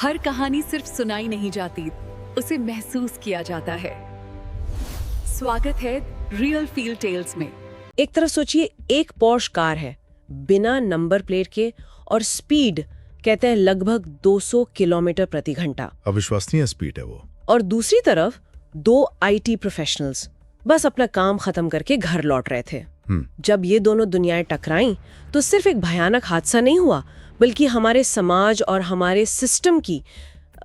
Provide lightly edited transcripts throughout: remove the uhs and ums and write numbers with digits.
हर कहानी सिर्फ सुनाई नहीं जाती, उसे महसूस किया जाता है। स्वागत है रियल फील टेल्स में। एक तरफ सोचिए, एक पॉर्श कार है बिना नंबर प्लेट के और स्पीड कहते हैं लगभग 200 किलोमीटर प्रति घंटा। अविश्वसनीय स्पीड है वो। और दूसरी तरफ दो आईटी प्रोफेशनल्स बस अपना काम खत्म करके घर लौट रहे थे। जब ये दोनों दुनियाएं टकराईं तो सिर्फ एक भयानक हादसा नहीं हुआ, बल्कि हमारे समाज और हमारे सिस्टम की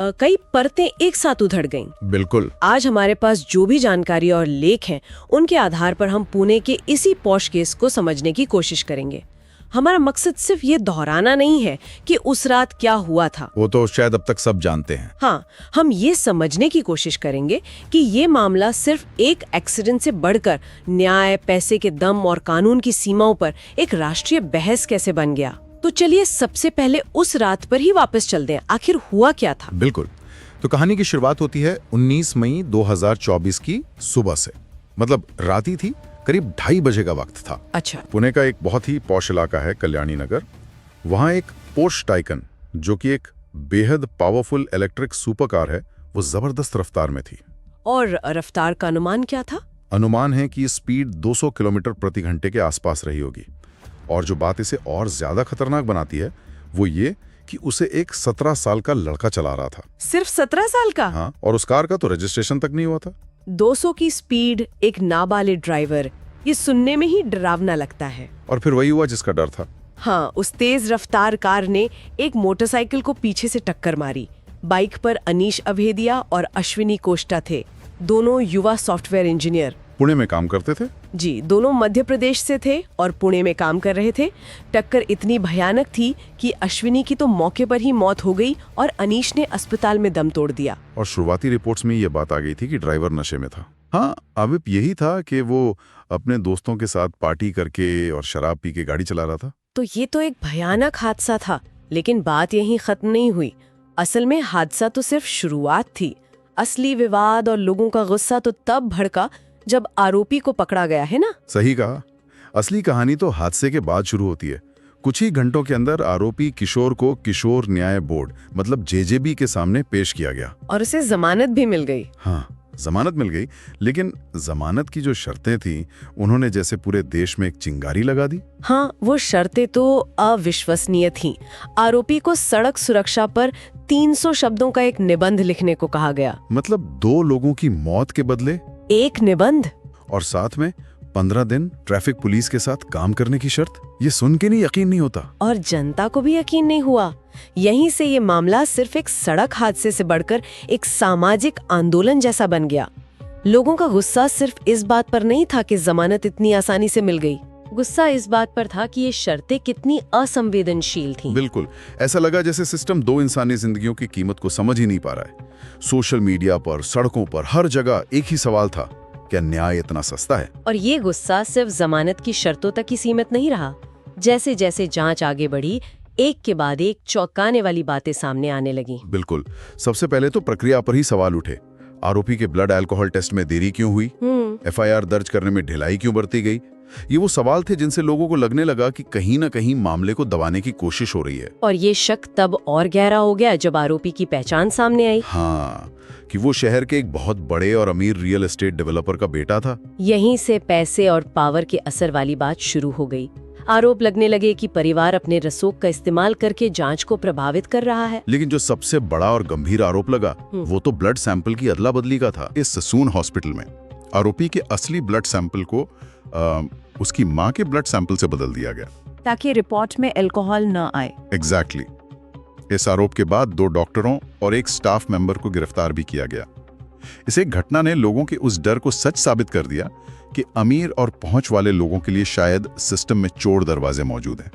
कई परतें एक साथ उधड़ गईं। बिल्कुल। आज हमारे पास जो भी जानकारी और लेख हैं, उनके आधार पर हम पुणे के इसी पॉश केस को समझने की कोशिश करेंगे। हमारा मकसद सिर्फ ये दोहराना नहीं है कि उस रात क्या हुआ था, वो तो शायद अब तक सब जानते हैं। हाँ, हम ये समझने की कोशिश करेंगे कि ये मामला सिर्फ एक एक्सीडेंट से बढ़कर न्याय, पैसे के दम और कानून की सीमाओं पर एक राष्ट्रीय बहस कैसे बन गया। तो चलिए सबसे पहले उस रात पर ही वापस चलते हैं, आखिर हुआ क्या था। बिल्कुल। तो कहानी की शुरुआत होती है 19 मई 2024 की सुबह से। मतलब रात ही थी, करीब 2:30 बजे का वक्त था। अच्छा। पुणे का एक बहुत ही पॉश इलाका है कल्याणी नगर। वहाँ एक पोर्श टाइकन, जो कि एक बेहद पावरफुल इलेक्ट्रिक सुपर कार है, वो जबरदस्त रफ्तार में थी। और रफ्तार का अनुमान क्या था? अनुमान है कि स्पीड 200 किलोमीटर प्रति घंटे के आसपास रही होगी। और जो बात इसे और ज्यादा खतरनाक बनाती है वो ये कि उसे एक 17 साल का लड़का चला रहा था। सिर्फ 17 साल का? हाँ, और उस कार का तो रजिस्ट्रेशन तक नहीं हुआ था। 200 की स्पीड, एक नाबालिग ड्राइवर, ये सुनने में ही डरावना लगता है। और फिर वही हुआ जिसका डर था। हाँ, उस तेज रफ्तार कार ने एक मोटरसाइकिल को पीछे से टक्कर मारी। बाइक पर अनीश अभेदिया और अश्विनी कोष्टा थे, दोनों युवा सॉफ्टवेयर इंजीनियर। पुणे में काम करते थे। जी, दोनों मध्य प्रदेश से थे और पुणे में काम कर रहे थे। टक्कर इतनी भयानक थी कि अश्विनी की तो मौके पर ही मौत हो गई और अनीश ने अस्पताल में दम तोड़ दिया। और शुरुआती रिपोर्ट्स में ये बात आ गई थी कि ड्राइवर नशे में था। हाँ, अब यही था कि वो अपने दोस्तों के साथ पार्टी करके और शराब पी के गाड़ी चला रहा था। तो ये तो एक भयानक हादसा था, लेकिन बात यहीं खत्म नहीं हुई। असल में हादसा तो सिर्फ शुरुआत थी। असली विवाद और लोगों का गुस्सा तो तब भड़का जब आरोपी को पकड़ा गया, है ना? सही कहा। असली कहानी तो हादसे के बाद शुरू होती है। कुछ ही घंटों के अंदर आरोपी किशोर को किशोर न्याय बोर्ड मतलब जेजेबी के सामने पेश किया गया और उसे जमानत भी मिल गई। हाँ, जमानत मिल गई, लेकिन जमानत की जो शर्तें थी, उन्होंने जैसे पूरे देश में एक चिंगारी लगा दी। हाँ, वो शर्तें तो अविश्वसनीय थीं। आरोपी को सड़क सुरक्षा पर 300 शब्दों का एक निबंध लिखने को कहा गया। मतलब 2 लोगों की मौत के बदले एक निबंध, और साथ में 15 दिन ट्रैफिक पुलिस के साथ काम करने की शर्त। ये सुन के नहीं यकीन नहीं होता। और जनता को भी यकीन नहीं हुआ। यहीं से ये मामला सिर्फ एक सड़क हादसे से बढ़कर एक सामाजिक आंदोलन जैसा बन गया। लोगों का गुस्सा सिर्फ इस बात पर नहीं था कि जमानत इतनी आसानी से मिल गई, गुस्सा इस बात पर था कि ये शर्तें कितनी असंवेदनशील थीं। बिल्कुल, ऐसा लगा जैसे सिस्टम 2 इंसानी जिंदगियों की कीमत को समझ ही नहीं पा रहा है। सोशल मीडिया पर, सड़कों पर, हर जगह एक ही सवाल था, क्या न्याय इतना सस्ता है? और ये गुस्सा सिर्फ जमानत की शर्तों तक ही सीमित नहीं रहा। जैसे जैसे जांच आगे बढ़ी, एक के बाद एक चौंकाने वाली बातें सामने आने लगी। बिल्कुल। सबसे पहले तो प्रक्रिया पर ही सवाल उठे। आरोपी के ब्लड अल्कोहल टेस्ट में देरी क्यों हुई? एफआईआर दर्ज करने में ढिलाई क्यों बरती गई? ये वो सवाल थे जिनसे लोगों को लगने लगा कि कहीं न कहीं मामले को दबाने की कोशिश हो रही है। और ये शक तब और गहरा हो गया जब आरोपी की पहचान सामने आई। हाँ, कि वो शहर के एक बहुत बड़े और अमीर रियल एस्टेट डेवलपर का बेटा था। यहीं से पैसे और पावर के असर वाली बात शुरू हो गई। आरोप लगने लगे कि परिवार अपने रसूख का इस्तेमाल करके जांच को प्रभावित कर रहा है। लेकिन जो सबसे बड़ा और गंभीर आरोप लगा, वो तो ब्लड सैंपल की अदला बदली का था। इस ससून हॉस्पिटल में आरोपी के असली ब्लड सैंपल को उसकी माँ के ब्लड सैंपल से बदल दिया गया ताकि रिपोर्ट में अल्कोहल न आए। एग्जैक्टली। इस आरोप के बाद 2 डॉक्टरों और एक स्टाफ मेंबर को गिरफ्तार भी किया गया। इस एक घटना ने लोगों के उस डर को सच साबित कर दिया कि अमीर और पहुंच वाले लोगों के लिए शायद सिस्टम में चोर दरवाजे मौजूद हैं।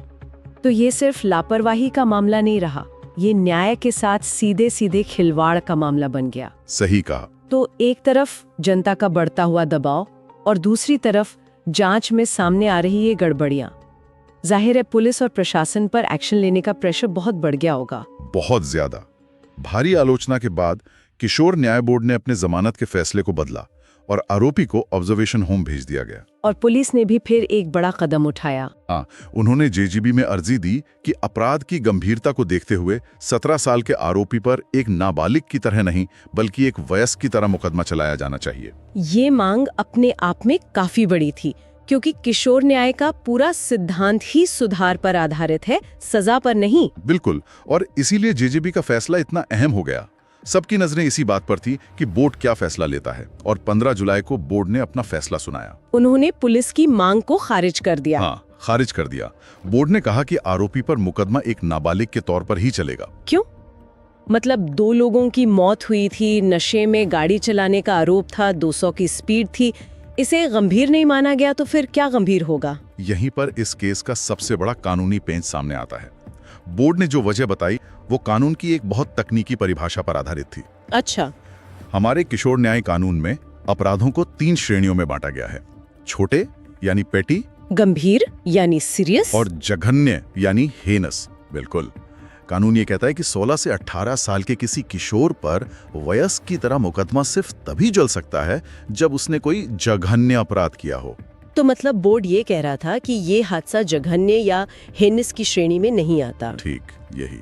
तो ये सिर्फ लापरवाही का मामला नहीं रहा, ये न्याय के साथ सीधे सीधे खिलवाड़ का मामला बन गया। सही कहा। तो एक तरफ जनता का बढ़ता हुआ दबाव और दूसरी तरफ जांच में सामने आ रही ये गड़बड़ियां। जाहिर है पुलिस और प्रशासन पर एक्शन लेने का प्रेशर बहुत बढ़ गया होगा। बहुत ज्यादा। भारी आलोचना के बाद किशोर न्याय बोर्ड ने अपने जमानत के फैसले को बदला और आरोपी को ऑब्जर्वेशन होम भेज दिया गया। और पुलिस ने भी फिर एक बड़ा कदम उठाया। हाँ, उन्होंने जेजीबी में अर्जी दी कि अपराध की गंभीरता को देखते हुए 17 साल के आरोपी पर एक नाबालिग की तरह नहीं बल्कि एक वयस्क की तरह मुकदमा चलाया जाना चाहिए। ये मांग अपने आप में काफी बड़ी थी, क्योंकि किशोर न्याय का पूरा सिद्धांत ही सुधार पर आधारित है, सजा पर नहीं। बिल्कुल, और इसीलिए जेजीबी का फैसला इतना अहम हो गया। सबकी नजरें इसी बात पर थी कि बोर्ड क्या फैसला लेता है, और 15 जुलाई को बोर्ड ने अपना फैसला सुनाया। उन्होंने पुलिस की मांग को खारिज कर दिया। हाँ, खारिज कर दिया। बोर्ड ने कहा कि आरोपी पर मुकदमा एक नाबालिग के तौर पर ही चलेगा। क्यों? मतलब 2 लोगों की मौत हुई थी, नशे में गाड़ी चलाने का आरोप था, 200 की स्पीड थी, इसे गंभीर नहीं माना गया तो फिर क्या गंभीर होगा? यहीं पर इस केस का सबसे बड़ा कानूनी पेंच सामने आता है। बोर्ड ने जो वजह बताई वो कानून की एक बहुत तकनीकी परिभाषा पर आधारित थी। अच्छा। हमारे किशोर न्याय कानून में अपराधों को 3 श्रेणियों में बांटा गया है: छोटे यानी पेटी, गंभीर यानी सीरियस, और जघन्य यानी हेनस। बिल्कुल, कानून ये कहता है कि 16 से 18 साल के किसी किशोर पर वयस्क की तरह मुकदमा सिर्फ तभी चल सकता है जब उसने कोई जघन्य अपराध किया हो। तो मतलब बोर्ड ये कह रहा था कि ये हादसा जघन्य या हेनस की श्रेणी में नहीं आता। ठीक यही।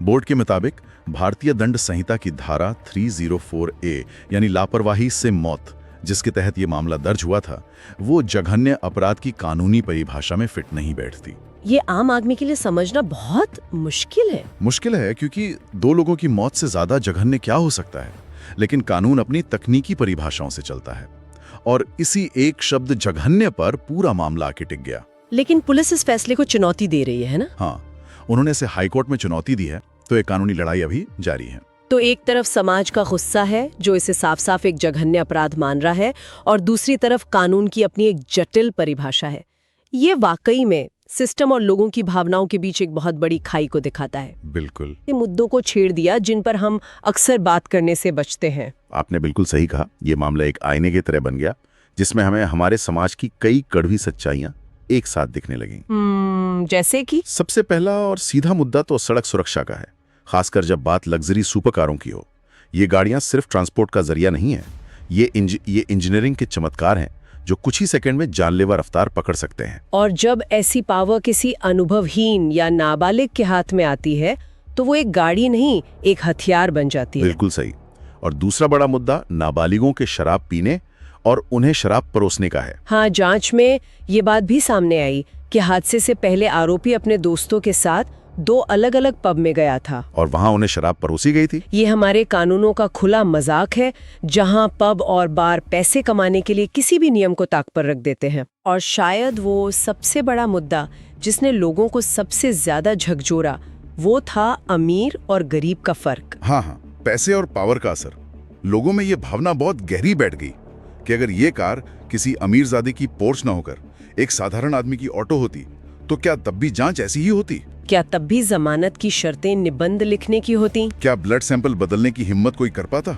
बोर्ड के मुताबिक भारतीय दंड संहिता की धारा 304A यानी लापरवाही से मौत, जिसके तहत ये मामला दर्ज हुआ था, वो जघन्य अपराध की कानूनी परिभाषा में फिट नहीं बैठती। ये आम आदमी के लिए समझना बहुत मुश्किल है। मुश्किल है क्योंकि 2 लोगों की मौत से ज्यादा जघन्य क्या हो सकता है, लेकिन कानून अपनी तकनीकी परिभाषाओं से चलता है, और इसी एक शब्द जघन्य पर पूरा मामला आके टिक गया। लेकिन पुलिस इस फैसले को चुनौती दे रही है ना? हाँ, उन्होंने इसे हाईकोर्ट में चुनौती दी है, तो ये कानूनी लड़ाई अभी जारी है। तो एक तरफ समाज का गुस्सा है जो इसे साफ साफ एक जघन्य अपराध मान रहा है, और दूसरी तरफ कानून की अपनी एक जटिल परिभाषा है। ये वाकई में सिस्टम और लोगों की भावनाओं के बीच एक बहुत बड़ी खाई को दिखाता है। बिल्कुल, ये मुद्दों को छेड़ दिया जिन पर हम अक्सर बात करने से बचते हैं। आपने बिल्कुल सही कहा। ये मामला एक आईने की तरह बन गया जिसमें हमें हमारे समाज की कई कड़वी सच्चाइयां एक साथ दिखने लगी। जैसे कि सबसे पहला और सीधा मुद्दा तो सड़क सुरक्षा का है, खासकर जब बात लग्जरी सुपर कारों की हो। ये गाड़ियां सिर्फ ट्रांसपोर्ट का जरिया नहीं है, ये इंजीनियरिंग के चमत्कार हैं जो कुछ ही सेकंड में जानलेवा रफ्तार पकड़ सकते हैं। और जब ऐसी पावर किसी अनुभवहीन या नाबालिग के हाथ में आती है तो वो एक गाड़ी नहीं, एक हथियार बन जाती है। बिल्कुल सही। और दूसरा बड़ा मुद्दा नाबालिगों के शराब पीने और उन्हें शराब परोसने का है। हाँ, जांच में ये बात भी सामने आई कि हादसे से पहले आरोपी अपने दोस्तों के साथ 2 अलग-अलग पब में गया था और वहां उन्हें शराब परोसी गई थी। ये हमारे कानूनों का खुला मजाक है, जहां पब और बार पैसे कमाने के लिए किसी भी नियम को ताक पर रख देते हैं। और शायद वो सबसे बड़ा मुद्दा जिसने लोगों को सबसे ज्यादा झकझोरा, वो था अमीर और गरीब का फर्क। हाँ, पैसे और पावर का असर। लोगों में ये भावना बहुत गहरी बैठ गई कि अगर ये कार किसी अमीरजादे की पोर्श ना होकर एक साधारण आदमी की ऑटो होती तो क्या तब भी जांच ऐसी ही होती? क्या तब भी जमानत की शर्तें निबंध लिखने की होती? क्या ब्लड सैंपल बदलने की हिम्मत कोई कर पाता?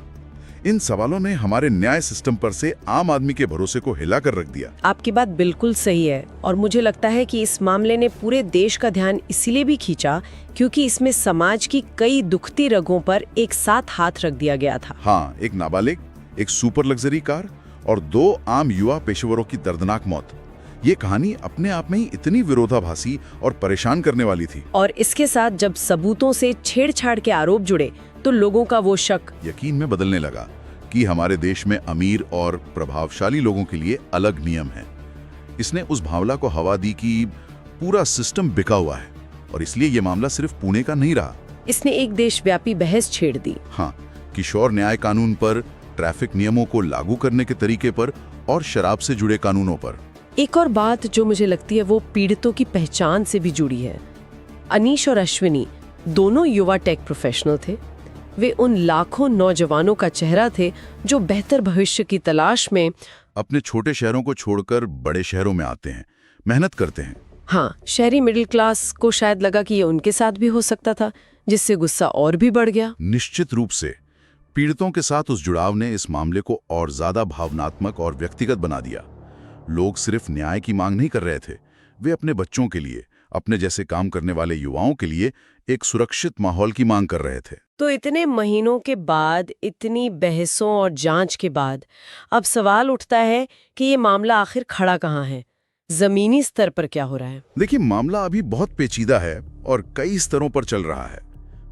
इन सवालों ने हमारे न्याय सिस्टम पर से आम आदमी के भरोसे को हिलाकर रख दिया। आपकी बात बिल्कुल सही है, और मुझे लगता है कि इस मामले ने पूरे देश का ध्यान इसलिए भी खींचा क्योंकि इसमें समाज की कई दुखती रगों पर एक साथ हाथ रख दिया गया था। हाँ, एक नाबालिग, एक सुपर लग्जरी कार और 2 आम युवा पेशेवरों की दर्दनाक मौत। ये कहानी अपने आप में ही इतनी विरोधाभासी और परेशान करने वाली थी। और इसके साथ जब सबूतों से छेड़छाड़ के आरोप जुड़े तो लोगों का वो शक यकीन में बदलने लगा कि हमारे देश में अमीर और प्रभावशाली लोगों के लिए अलग नियम हैं। इसने उस भावना को हवा दी कि पूरा सिस्टम बिका हुआ है, और इसलिए ये मामला सिर्फ पुणे का नहीं रहा। इसने एक देशव्यापी बहस छेड़ दी। हाँ, किशोर न्याय कानून पर, ट्रैफिक नियमों को लागू करने के तरीके पर और शराब से जुड़े कानूनों पर। एक और बात जो मुझे लगती है वो पीड़ितों की पहचान से भी जुड़ी है। अनीश और अश्विनी दोनों युवा टेक प्रोफेशनल थे। वे उन लाखों नौजवानों का चेहरा थे जो बेहतर भविष्य की तलाश में अपने छोटे शहरों को छोड़कर बड़े शहरों में आते हैं, मेहनत करते हैं। हाँ, शहरी मिडिल क्लास को शायद लगा कि ये उनके साथ भी हो सकता था, जिससे गुस्सा और भी बढ़ गया। निश्चित रूप से पीड़ितों के साथ उस जुड़ाव ने इस मामले को और ज्यादा भावनात्मक और व्यक्तिगत बना दिया। लोग सिर्फ न्याय की मांग नहीं कर रहे थे, वे अपने बच्चों के लिए, अपने जैसे काम करने वाले युवाओं के लिए एक सुरक्षित माहौल की मांग कर रहे थे। तो इतने महीनों के बाद, इतनी बहसों और जांच के बाद अब सवाल उठता है कि ये मामला आखिर खड़ा कहाँ है, जमीनी स्तर पर क्या हो रहा है। देखिए, मामला अभी बहुत पेचीदा है और कई स्तरों पर चल रहा है।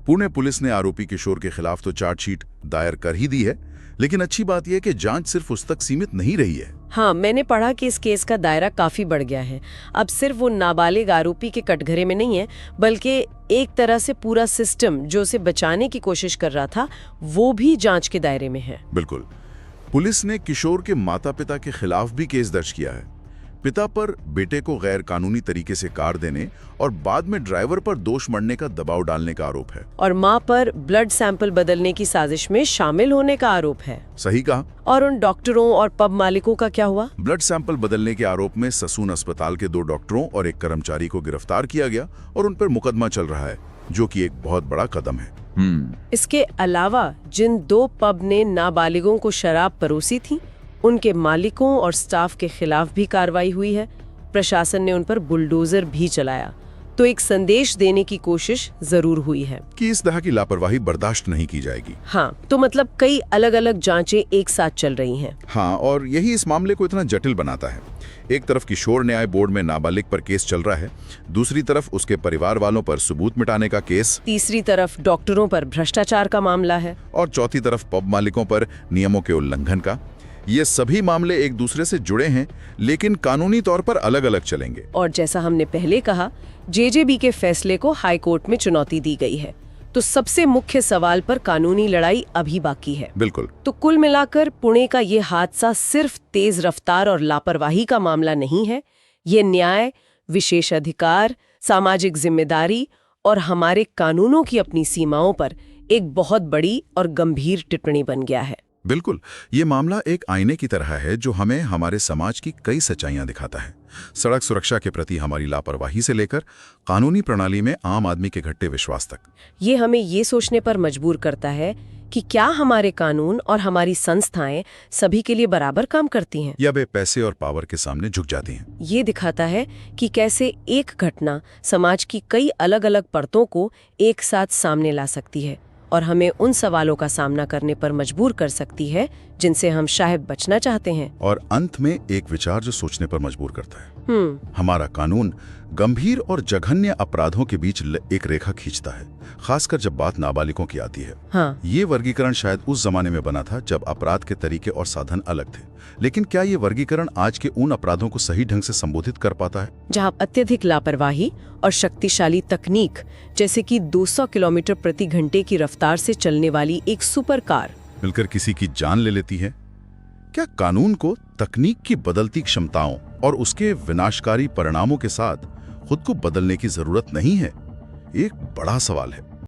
पुणे पुलिस ने आरोपी किशोर के खिलाफ तो चार्जशीट दायर कर ही दी है, लेकिन अच्छी बात यह है कि जांच सिर्फ उस तक सीमित नहीं रही है। हाँ, मैंने पढ़ा कि इस केस का दायरा काफी बढ़ गया है। अब सिर्फ वो नाबालिग आरोपी के कटघरे में नहीं है, बल्कि एक तरह से पूरा सिस्टम जो उसे बचाने की कोशिश कर रहा था वो भी जांच के दायरे में है। बिल्कुल। पुलिस ने किशोर के माता पिता के खिलाफ भी केस दर्ज किया है। पिता पर बेटे को गैर कानूनी तरीके से कार देने और बाद में ड्राइवर पर दोष मढ़ने का दबाव डालने का आरोप है। और मां पर ब्लड सैंपल बदलने की साजिश में शामिल होने का आरोप है। सही कहा। और उन डॉक्टरों और पब मालिकों का क्या हुआ? ब्लड सैंपल बदलने के आरोप में ससून अस्पताल के 2 डॉक्टरों और एक कर्मचारी को गिरफ्तार किया गया और उन पर मुकदमा चल रहा है, जो कि एक बहुत बड़ा कदम है। इसके अलावा जिन 2 पब ने नाबालिगों को शराब परोसी थी, उनके मालिकों और स्टाफ के खिलाफ भी कार्रवाई हुई है। प्रशासन ने उन पर बुलडोजर भी चलाया। तो एक संदेश देने की कोशिश जरूर हुई है कि इस तरह की लापरवाही बर्दाश्त नहीं की जाएगी। हाँ, तो मतलब कई अलग अलग जांचें एक साथ चल रही हैं। हाँ, और यही इस मामले को इतना जटिल बनाता है। एक तरफ किशोर न्याय बोर्ड में नाबालिग पर केस चल रहा है, दूसरी तरफ उसके परिवार वालों पर सबूत मिटाने का केस, तीसरी तरफ डॉक्टरों पर भ्रष्टाचार का मामला है, और चौथी तरफ पब मालिकों पर नियमों के उल्लंघन का। ये सभी मामले एक दूसरे से जुड़े हैं, लेकिन कानूनी तौर पर अलग अलग चलेंगे। और जैसा हमने पहले कहा, जेजेबी के फैसले को हाई कोर्ट में चुनौती दी गई है। तो सबसे मुख्य सवाल पर कानूनी लड़ाई अभी बाकी है। बिल्कुल। तो कुल मिलाकर पुणे का ये हादसा सिर्फ तेज रफ्तार और लापरवाही का मामला नहीं है। ये न्याय, विशेष अधिकार, सामाजिक जिम्मेदारी और हमारे कानूनों की अपनी सीमाओं पर एक बहुत बड़ी और गंभीर टिप्पणी बन गया है। बिल्कुल। ये मामला एक आईने की तरह है जो हमें हमारे समाज की कई सच्चाइयां दिखाता है। सड़क सुरक्षा के प्रति हमारी लापरवाही से लेकर कानूनी प्रणाली में आम आदमी के घटते विश्वास तक। ये हमें ये सोचने पर मजबूर करता है कि क्या हमारे कानून और हमारी संस्थाएं सभी के लिए बराबर काम करती हैं, या वे पैसे और पावर के सामने झुक जाती हैं। ये दिखाता है कि कैसे एक घटना समाज की कई अलग अलग परतों को एक साथ सामने ला सकती है और हमें उन सवालों का सामना करने पर मजबूर कर सकती है जिनसे हम शायद बचना चाहते हैं। और अंत में एक विचार जो सोचने पर मजबूर करता है। हमारा कानून गंभीर और जघन्य अपराधों के बीच एक रेखा खींचता है, खासकर जब बात नाबालिगों की आती है। हाँ। ये वर्गीकरण शायद उस जमाने में बना था जब अपराध के तरीके और साधन अलग थे, लेकिन क्या ये वर्गीकरण आज के उन अपराधों को सही ढंग से संबोधित कर पाता है? जहाँ अत्यधिक लापरवाही और शक्तिशाली तकनीक, जैसे कि 200 किलोमीटर प्रति घंटे की रफ्तार से चलने वाली एक सुपर कार मिलकर किसी की जान ले लेती है। क्या कानून को तकनीक की बदलती क्षमताओं और उसके विनाशकारी परिणामों के साथ खुद को बदलने की जरूरत नहीं है? एक बड़ा सवाल है।